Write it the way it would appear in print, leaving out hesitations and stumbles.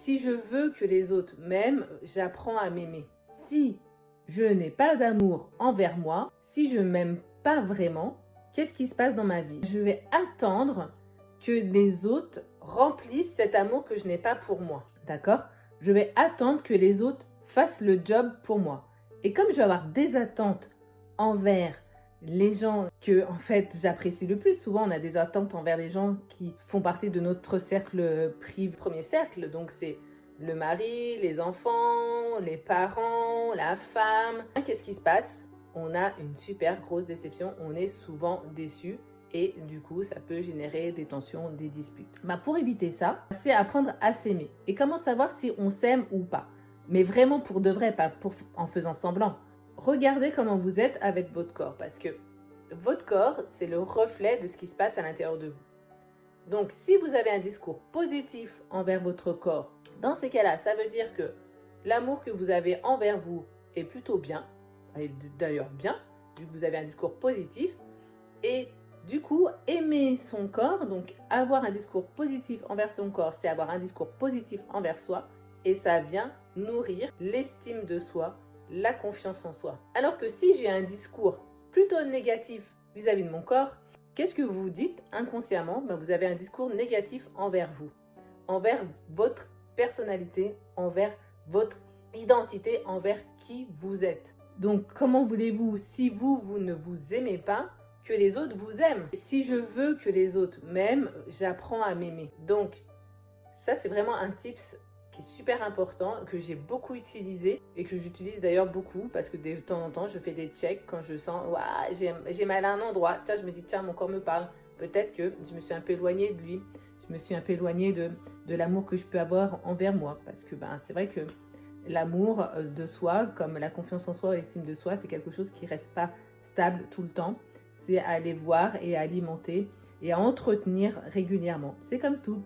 Si je veux que les autres m'aiment, j'apprends à m'aimer. Si je n'ai pas d'amour envers moi, si je m'aime pas vraiment, qu'est-ce qui se passe dans ma vie? Je vais attendre que les autres remplissent cet amour que je n'ai pas pour moi. D'accord? Je vais attendre que les autres fassent le job pour moi. Et comme je vais avoir des attentes envers les gens que, en fait, j'apprécie le plus, souvent on a des attentes envers les gens qui font partie de notre cercle privé, premier cercle. Donc c'est le mari, les enfants, les parents, la femme. Qu'est-ce qui se passe? On a une super grosse déception, on est souvent déçu. Et du coup, ça peut générer des tensions, des disputes. Pour éviter ça, c'est apprendre à s'aimer. Et comment savoir si on s'aime ou pas? Mais vraiment pour de vrai, pas en faisant semblant. Regardez comment vous êtes avec votre corps. Parce que votre corps, c'est le reflet de ce qui se passe à l'intérieur de vous. Donc, si vous avez un discours positif envers votre corps, dans ces cas-là, ça veut dire que l'amour que vous avez envers vous est plutôt bien. Et d'ailleurs bien, vu que vous avez un discours positif. Et du coup, aimer son corps, donc avoir un discours positif envers son corps, c'est avoir un discours positif envers soi et ça vient nourrir l'estime de soi, la confiance en soi. Alors que si j'ai un discours plutôt négatif vis-à-vis de mon corps, qu'est-ce que vous dites inconsciemment? Vous avez un discours négatif envers vous, envers votre personnalité, envers votre identité, envers qui vous êtes. Donc, comment voulez-vous, si vous ne vous aimez pas, que les autres vous aiment? Si je veux que les autres m'aiment, j'apprends à m'aimer. Donc, ça, c'est vraiment un tips qui est super important, que j'ai beaucoup utilisé et que j'utilise d'ailleurs beaucoup parce que de temps en temps, je fais des checks quand je sens j'ai mal à un endroit. Tiens, je me dis, tiens, mon corps me parle. Peut-être que je me suis un peu éloignée de lui. Je me suis un peu éloignée de l'amour que je peux avoir envers moi. Parce que c'est vrai que l'amour de soi, comme la confiance en soi et l'estime de soi, c'est quelque chose qui ne reste pas stable tout le temps. C'est à aller voir et à alimenter et à entretenir régulièrement. C'est comme tout.